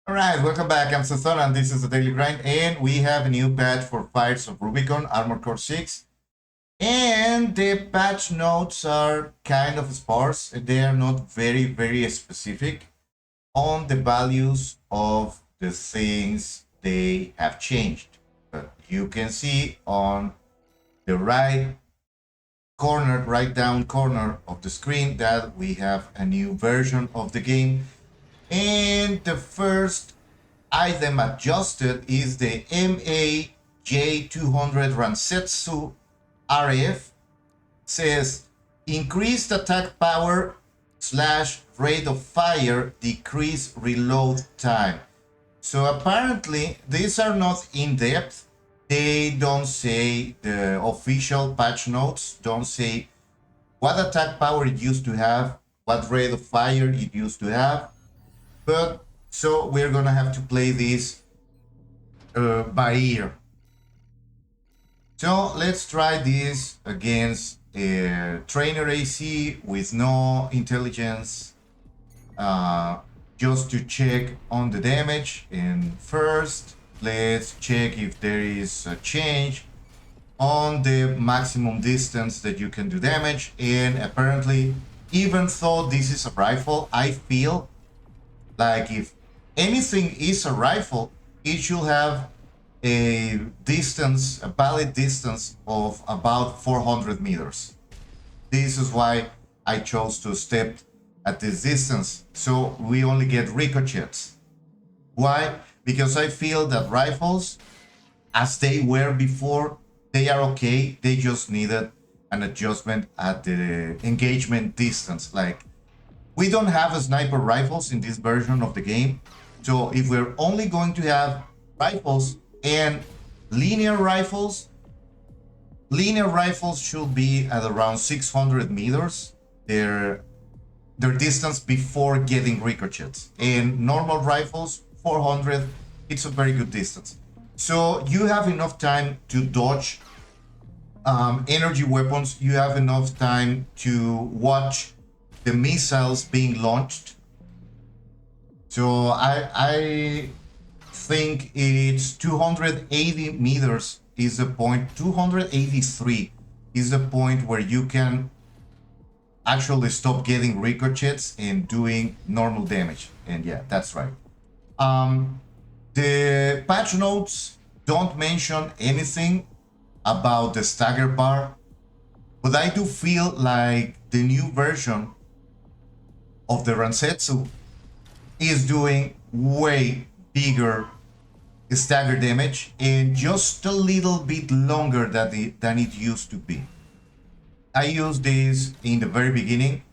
Alright, welcome back. I'm Sathon and this is the Daily Grind, and we have a new patch for Fires of Rubicon, Armor Core 6. And the patch notes are kind of sparse. They are not very specific on the values of the things they have changed. But you can see on the right down corner of the screen that we have a new version of the game. And the first item adjusted is the MAJ200 Ransetsu RF. Says increased attack power slash rate of fire, decrease reload time. So apparently these are not in depth. They don't say, the official patch notes don't say what attack power it used to have, what rate of fire it used to have. But so we're gonna have to play this by ear. So let's try this against a trainer AC with no intelligence, just to check on the damage. And first, let's check if there is a change on the maximum distance that you can do damage. And apparently, even though this is a rifle, I feel like if anything is a rifle, it should have a distance, a valid distance of about 400 meters. This is why I chose to step at this distance, so we only get ricochets. Why? Because I feel that rifles, as they were before, they are okay. They just needed an adjustment at the engagement distance. Like, we don't have sniper rifles in this version of the game. So if we're only going to have rifles and linear rifles should be at around 600 meters, their distance before getting ricochets. And normal rifles, 400, it's a very good distance. So you have enough time to dodge energy weapons. You have enough time to watch the missiles being launched. So I think it's 280 meters is the point. 283 is the point where you can actually stop getting ricochets and doing normal damage. And yeah, that's right. The patch notes don't mention anything about the stagger bar, but I do feel like the new version of the Ransetsu is doing way bigger stagger damage and just a little bit longer than it used to be. I used these in the very beginning.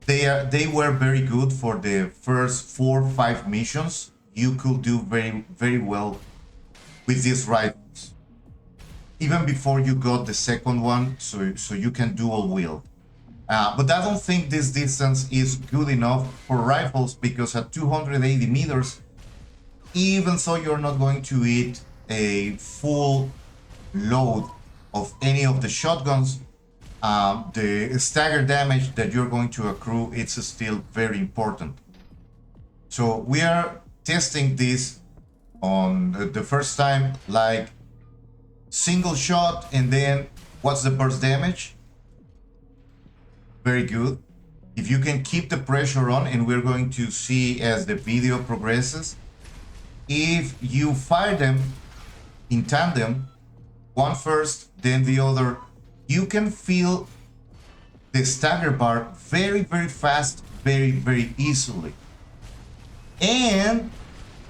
They were very good for the first 4 or 5 missions. You could do very well with these rifles, even before you got the second one, so you can dual wield. But I don't think this distance is good enough for rifles, because at 280 meters, even though you're not going to hit a full load of any of the shotguns, the stagger damage that you're going to accrue, it's still very important. So we are testing this on the first time, like single shot, and then what's the burst damage? Very good. If you can keep the pressure on, and we're going to see as the video progresses, if you fire them in tandem, one first, then the other, you can feel the stagger bar very fast, very easily. And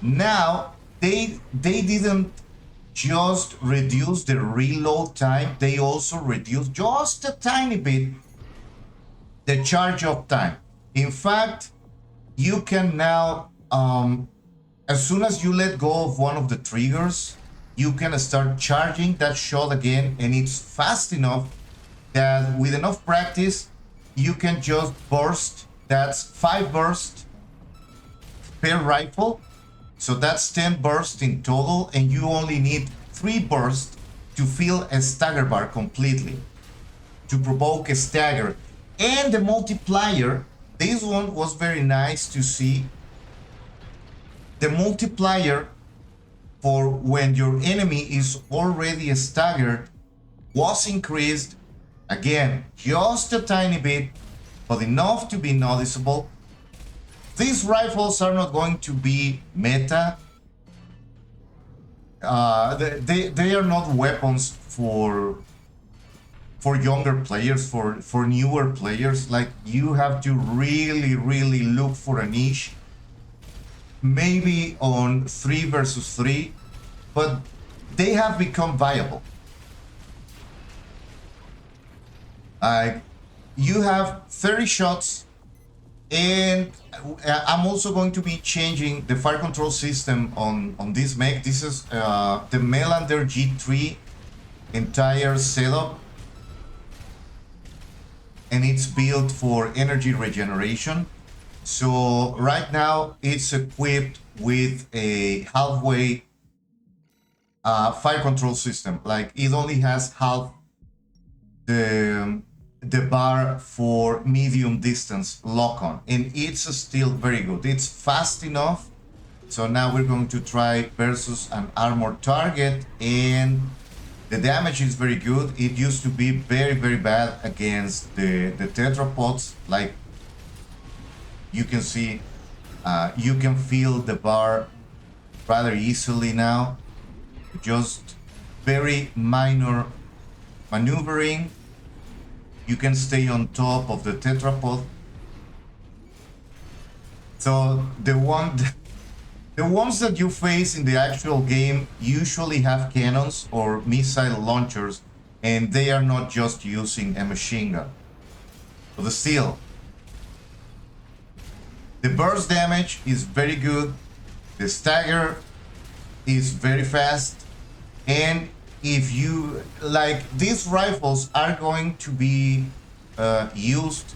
now they didn't just reduce the reload time, they also reduced just a tiny bit the charge of time. In fact, you can now, as soon as you let go of one of the triggers, you can start charging that shot again, and it's fast enough that with enough practice, you can just burst. That's 5 bursts per rifle. So that's 10 bursts in total, and you only need 3 bursts to fill a stagger bar completely, to provoke a stagger. And the multiplier, this one was very nice to see. The multiplier for when your enemy is already staggered was increased, again, just a tiny bit, but enough to be noticeable. These rifles are not going to be meta. They are not weapons for younger players, for newer players. Like, you have to really look for a niche, maybe on 3 versus 3, but they have become viable. Like, you have 30 shots, and I'm also going to be changing the fire control system on this mech. This is the Melander G3 entire setup, and it's built for energy regeneration. So right now it's equipped with a halfway fire control system. Like, it only has half the bar for medium distance lock on, and it's still very good. It's fast enough. So now we're going to try versus an armored target, and the damage is very good. It used to be very bad against the tetrapods. Like, you can see, you can feel the bar rather easily now. Just very minor maneuvering, you can stay on top of the tetrapod. So the ones that you face in the actual game usually have cannons or missile launchers, and they are not just using a machine gun. But still, the burst damage is very good, the stagger is very fast, and if you like, these rifles are going to be used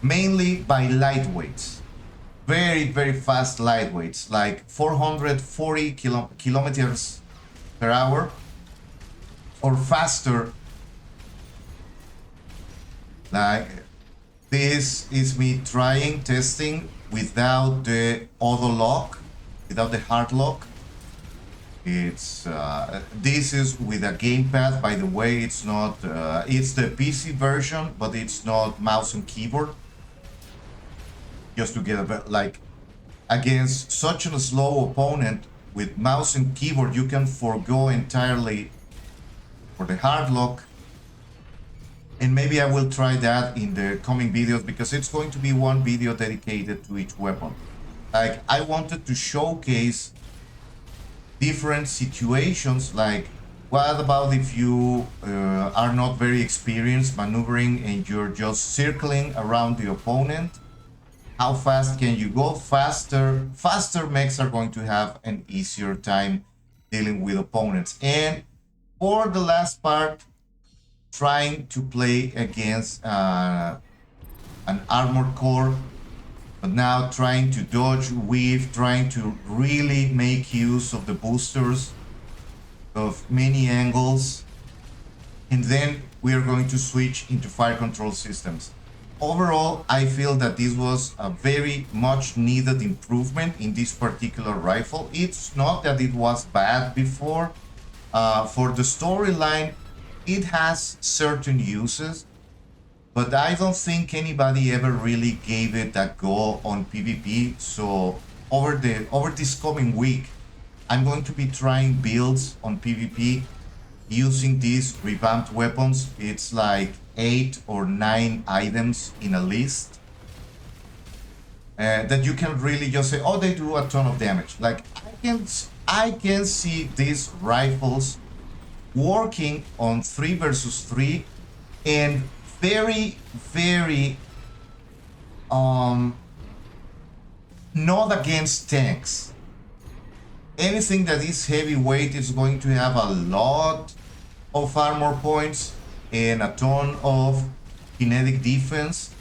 mainly by lightweights, very fast lightweights, like 440 kilometers per hour or faster. Like, this is me testing without the auto lock, without the hard lock. It's this is with a gamepad, by the way. It's not it's the PC version, but it's not mouse and keyboard. Just to get a bit, like, against such a slow opponent with mouse and keyboard, you can forego entirely for the hard lock. And maybe I will try that in the coming videos, because it's going to be one video dedicated to each weapon. Like, I wanted to showcase different situations. Like, what about if you are not very experienced maneuvering and you're just circling around the opponent? How fast can you go? Faster mechs are going to have an easier time dealing with opponents. And for the last part, trying to play against an armored core, but now trying to dodge, weave, trying to really make use of the boosters of many angles. And then we are going to switch into fire control systems. Overall, I feel that this was a very much needed improvement in this particular rifle. It's not that it was bad before. For the storyline, it has certain uses, but I don't think anybody ever really gave it a go on PvP. So over this coming week, I'm going to be trying builds on PvP using these revamped weapons. It's like 8 or 9 items in a list that you can really just say, oh, they do a ton of damage. Like, I can see these rifles working on 3 versus 3 and very not against tanks. Anything that is heavyweight is going to have a lot of armor points and a ton of kinetic defense.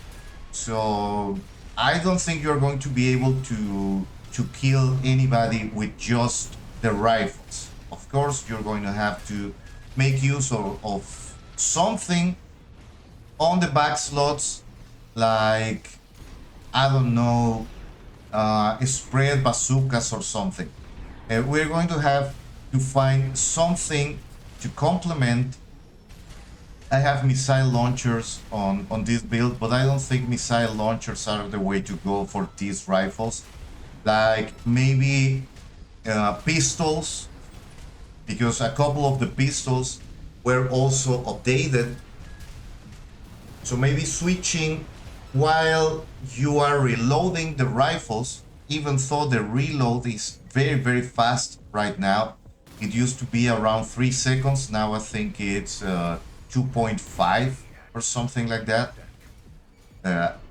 So I don't think you're going to be able to kill anybody with just the rifles. Of course, you're going to have to make use of something on the back slots, like, I don't know, spread bazookas or something. We're going to have to find something to complement. I have missile launchers on this build, but I don't think missile launchers are the way to go for these rifles. Like maybe pistols, because a couple of the pistols were also updated. So maybe switching while you are reloading the rifles, even though the reload is very, very fast right now. It used to be around 3 seconds. Now I think it's 2.5 or something like that.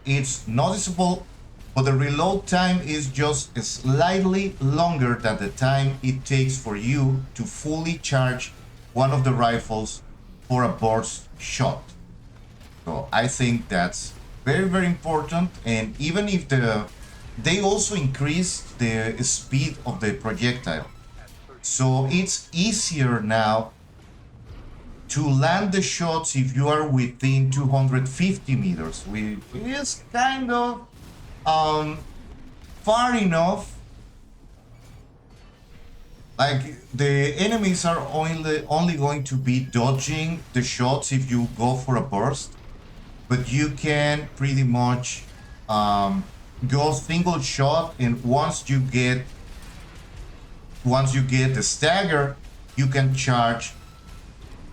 It's noticeable, but the reload time is just slightly longer than the time it takes for you to fully charge one of the rifles for a burst shot. So I think that's very, very important. And even if they also increase the speed of the projectile. So it's easier now to land the shots if you are within 250 meters, which is kind of far enough. Like the enemies are only going to be dodging the shots if you go for a burst, but you can pretty much go single shot, and once you get the stagger, you can charge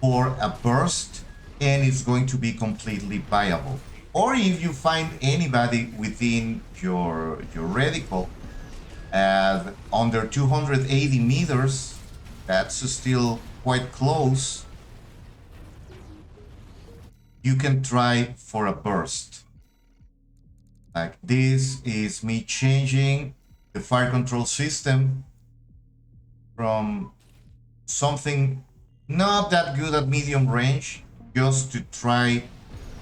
for a burst, and it's going to be completely viable. Or if you find anybody within your reticle at under 280 meters, that's still quite close, you can try for a burst. Like this is me changing the fire control system from something not that good at medium range, just to try.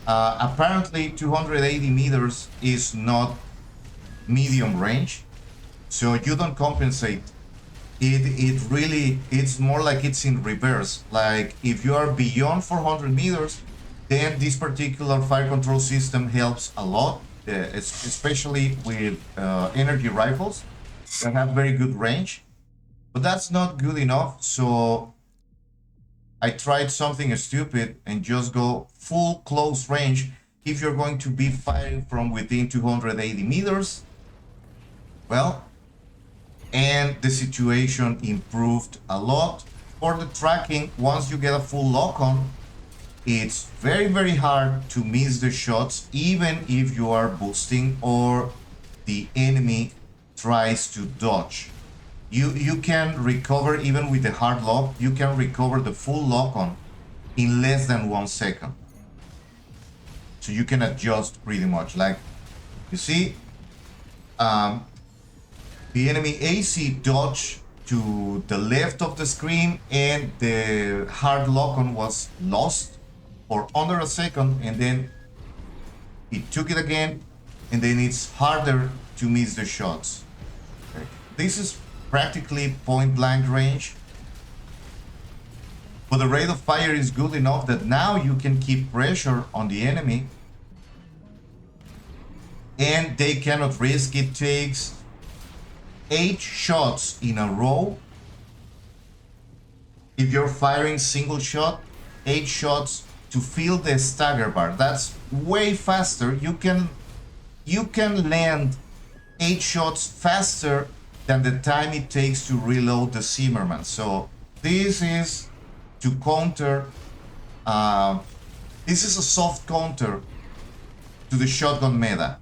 Apparently 280 meters is not medium range, so you don't compensate. It's more like it's in reverse. Like if you are beyond 400 meters, then this particular fire control system helps a lot, especially with energy rifles that have very good range. But that's not good enough, so I tried something stupid and just go full close range. If you're going to be firing from within 280 meters, well, and the situation improved a lot. For the tracking, once you get a full lock on, it's very, very hard to miss the shots, even if you are boosting or the enemy tries to dodge. You can recover, even with the hard lock, you can recover the full lock on in less than 1 second. So you can adjust pretty much. Like you see, the enemy AC dodged to the left of the screen, and the hard lock on was lost for under a second, and then it took it again, and then it's harder to miss the shots. Okay. This is practically point blank range, but the rate of fire is good enough that now you can keep pressure on the enemy, and they cannot risk. It takes 8 shots in a row. If you're firing single shot, 8 shots to fill the stagger bar. That's way faster. You can land 8 shots faster than the time it takes to reload the Zimmerman. So this is to counter. This is a soft counter to the shotgun meta.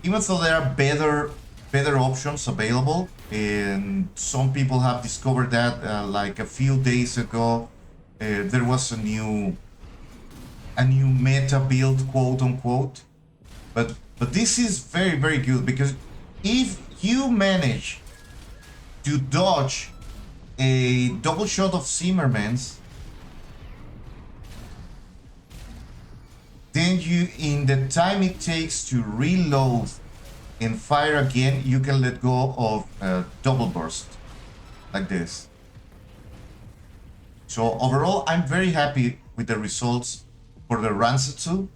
Even though there are better options available, and some people have discovered that like a few days ago, there was a new meta build, quote unquote. But this is very, very good, because if you manage to dodge a double shot of Zimmermans, then you, in the time it takes to reload and fire again, you can let go of a double burst like this. So overall, I'm very happy with the results for the Ransetsu.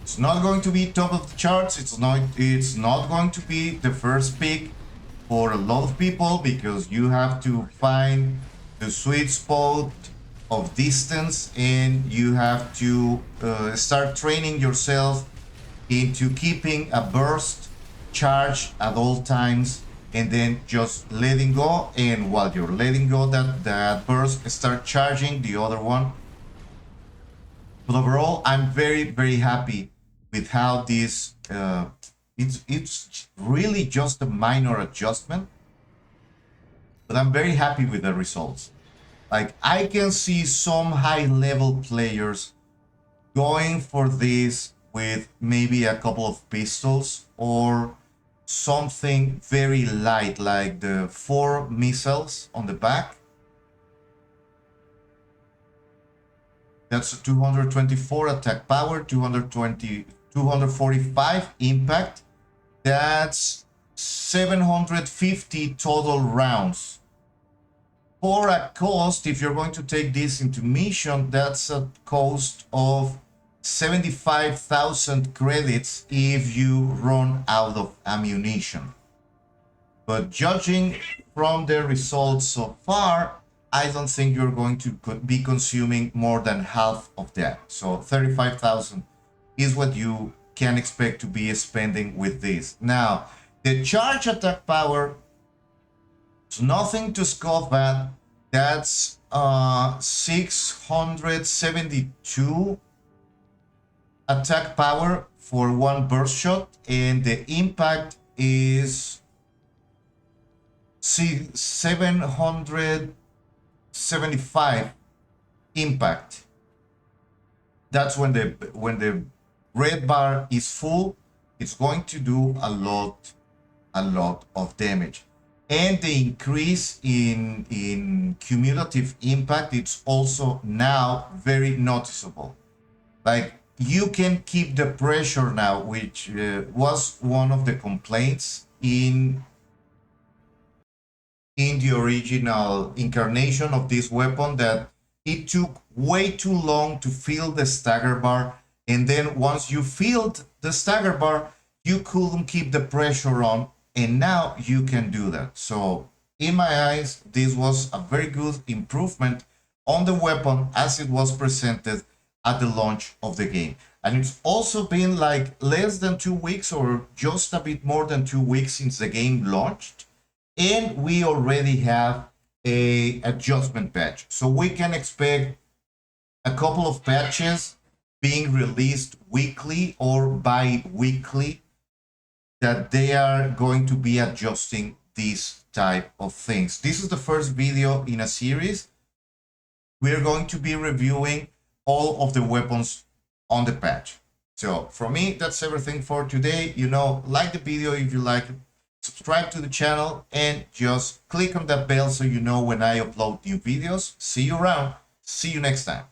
It's not going to be top of the charts. It's not going to be the first pick for a lot of people, because you have to find the sweet spot of distance, and you have to start training yourself into keeping a burst charge at all times, and then just letting go, and while you're letting go that burst, start charging the other one. But overall, I'm very happy with how this it's really just a minor adjustment, but I'm very happy with the results. Like, I can see some high level players going for this with maybe a couple of pistols, or something very light like the 4 missiles on the back. That's 224 attack power, 245 impact. That's 750 total rounds. For a cost, if you're going to take this into mission, that's a cost of 75,000 credits if you run out of ammunition. But judging from the results so far, I don't think you're going to be consuming more than half of that. So 35,000 is what you can expect to be spending with this. Now, the charge attack power is nothing to scoff at. That's 672 attack power for one burst shot, and the impact is 775 impact. That's when the red bar is full. It's going to do a lot of damage. And the increase in cumulative impact, it's also now very noticeable. Like, you can keep the pressure now, which was one of the complaints in the original incarnation of this weapon, that it took way too long to fill the stagger bar, and then once you filled the stagger bar, you couldn't keep the pressure on, and now you can do that. So in my eyes, this was a very good improvement on the weapon as it was presented at the launch of the game. And it's also been like less than 2 weeks, or just a bit more than 2 weeks since the game launched, and we already have a adjustment patch. So we can expect a couple of patches being released weekly or bi-weekly, that they are going to be adjusting these type of things. This is the first video in a series. We're going to be reviewing all of the weapons on the patch. So from me, that's everything for today. Like the video if you like it, subscribe to the channel, and just click on that bell so you know when I upload new videos. See you around. See you next time.